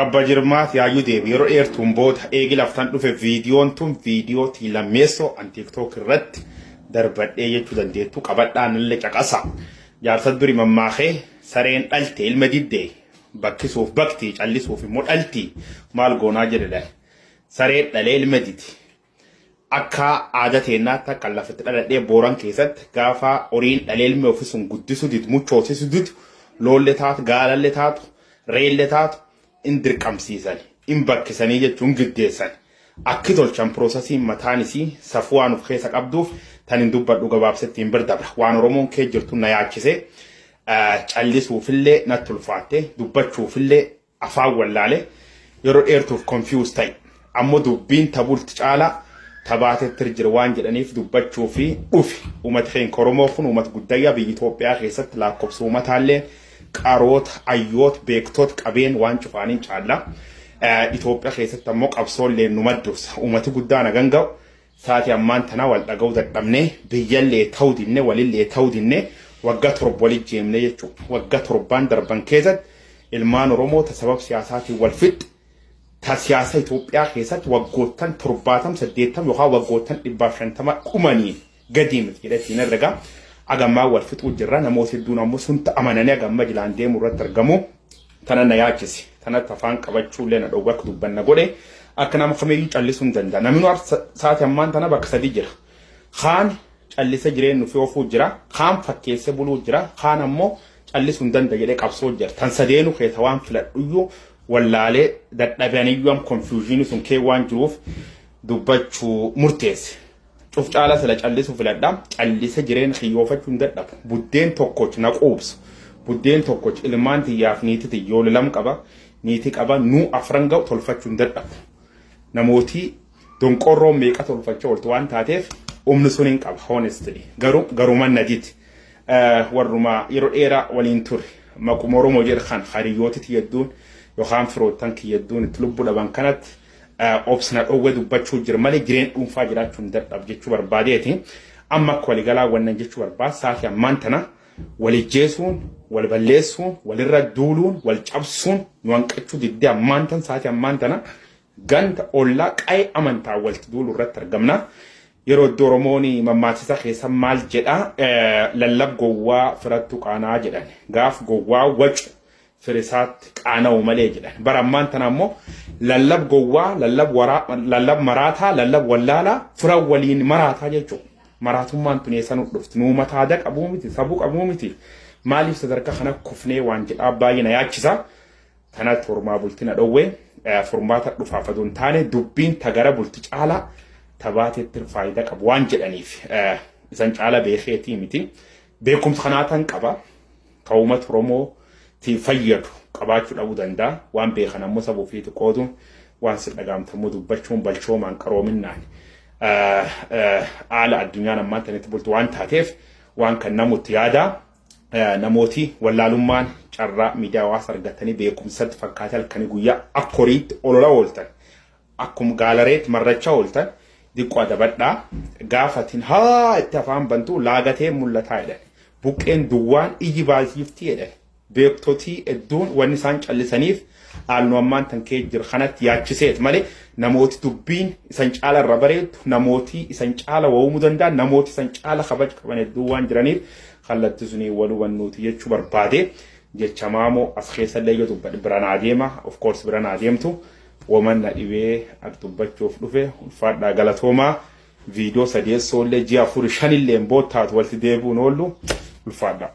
Abba jirmaat yaayyuu deebi yeroo dheertuun booda eegi laftaan dhufe viidiyoon tun viidiyoo tiilammeessoo an tiktook irratti darbadhee jechuu dandeettu qabadhaan illee caqasa. Jaarsat duri mammaakee sareen dhalte ilma diddee bakkisuuf bakti callisuuf immoo dhalti maal goonaa jedhe sareen dhalee ilma didi. Akka aadaa teennaatti akka lafatti dhaladhee booran keessatti gaafa horiin dhalee ilma ofii sun guddisu didu muchoosisu didu loolle taatu gaalalle taatu reelle taatu in dirqamsiisan in bakkisanii jechuun giddeessan akki tolchan piroosesiin mataan isii safuu waan of keessa qabduuf tan hin dubbadhu gabaabsetti hin birdabra waan oromoon kee jirtu na yaachise callisuufillee natti ulfaatte dubbachuufillee afaan wallaalee yeroo dheertuuf confused ta'e ammoo dubbiin tabulti caalaa tabaatetti jira waan jedhaniif dubbachuu fi dhufi uummata keenya oromoo kun uummata guddaa biyya Itoophiyaa keessatti lakkoofsa uummataallee qaroota ayyoota beektoota qabeen waan cufaaniin caalla Itoophiyaa keessatti ammoo qabsoollee nu maddursa uummati guddaa nagan ga'u saati ammaan tana wal dhaga'u dadhabnee biyyallee ta'uu dinne walillee ta'uu dinne waggaa torba walii jeemne jechuudha waggaa torbaan darban keessatti ilmaan oromoo sabab siyaasaatiin wal fixxe ta siyaasa Itoophiyaa keessatti waggoottan 78 yookaan waggoottan 150 dhumanii gadi miti jedhatiin erga agammaa wal fixuu jirra namoota hedduun ammoo sun amananii agamma jilaan deemuu irratti argamu tana na yaachisi tana afaan qabachuu illee na dhowwa akka dubbanna godhe akka nama kamiyyuu callisuu hin danda'a namni saati ammaan tana bakka sadii jira kaan callisa jireenyu fi ofuu jira kaan fakkeesse buluu jira kaan ammoo callisuu hin danda'a jedhee qabsoo jira tan sadeenu keessa waan filadhuyyuu wallaalee dadhabaniyyuu am confusion sun kee waan jiruuf dubbachuu murteesse cuf caala sila callisu filadha callisa jireen xiyyoofachuu hin dadhabu buddeen tokkoch na quubsu buddeen tokkoch ilmaan tiyyaaf niiti tiyyoo lam qaba niiti qaba nu afran ga'u tolfachuu hin dadhabu namooti donqorroo meeqa tolfachuu oltu waan taateef umni sun hin qaba honestly garuman naditi warruma yeroo dheeraa waliin ture maquma oromoo jedhe kan hariyyooti tiyadduun yookaan firootan kiyadduun itti lubbuu dhaban kanatti obsna dhowwe dubbachuu jira malee jireen dhuunfaa jiraachuu hin dadhabu jechuu barbaadeeti amma akka waliigalaa wannan jechuu barbaad saati ammaan tana walijjeesuun wal balleessuun walirra duuluun wal cabsuun nu hanqachuu diddee ammaan tan saati ammaan tana ganda ollaa qa'ee amantaa walti duulu irratti argamna yeroo iddoo oromooni mammaatisa keessa maal jedha lallab gowwaa firattu qaanaa jedhan gaaf gowwaa wacu firisaatti qaana'u malee jedhan barammaan tana ammoo lallab gowwaa lallab maraataa lallab wallaalaa fira waliin maraataa jechuudha maraatummaan tun eessan dhufti nuu mataada qabuu miti sabuu qabuu miti maaliif sadarkaa kana kufnee waan jedhaa baay'ee na yaachisa kanatti hormaa bultina dhowwee furmaata dhufaaf aduun taane dubbiin tagara bulti caalaa tabaateetti faayidaa qabu waan jedhaniif isan caala beekeetii miti beekumsa kanaatan qaba ta'uumat oromoo ti fayyadu qabaachuu dhabuu danda'a waan beekan ammoo sabuu fi qooduun waan si dhagaamtamuu dubbachuun balchoomaan qaroominaan haala addunyaan ammaan tanitti bultu waan taateef waan kan namutti yaada namooti wallaalummaan carraa miidiyaa hawaasa argatanii beekumsatti fakkaata halkanii guyyaa akkoriitti olola ooltan akkum gaalareetti marracha ooltan diqqoo dabadhaa gaafatiin haa itti afaan bantuu laagatee mul'ataa jedhan buqqeen duwwaan iyyi baasiifti jedhan beektotii hedduun wanni isaan callisaniif haalli ammaan tan kee jira kanatti yaachiseet malee namooti dubbiin isan caala irra bareedu namooti isan caala wa'umuu danda'an namooti isan caala kabaj qaban hedduu waan jiraniif kallattii sunii wal hubannuuti jechuu barbaade jecha maamoo as keessa illee yoo dubbadhe biraan adeema of course biraan adeemtu woman na dhibee akka dubbachuuf dhufe ulfaadhaa galatoomaa viidiyoo sadeessoo illee ji'a 4-5 illee boottaatu walitti deebi'uun oollu ulfaadhaa.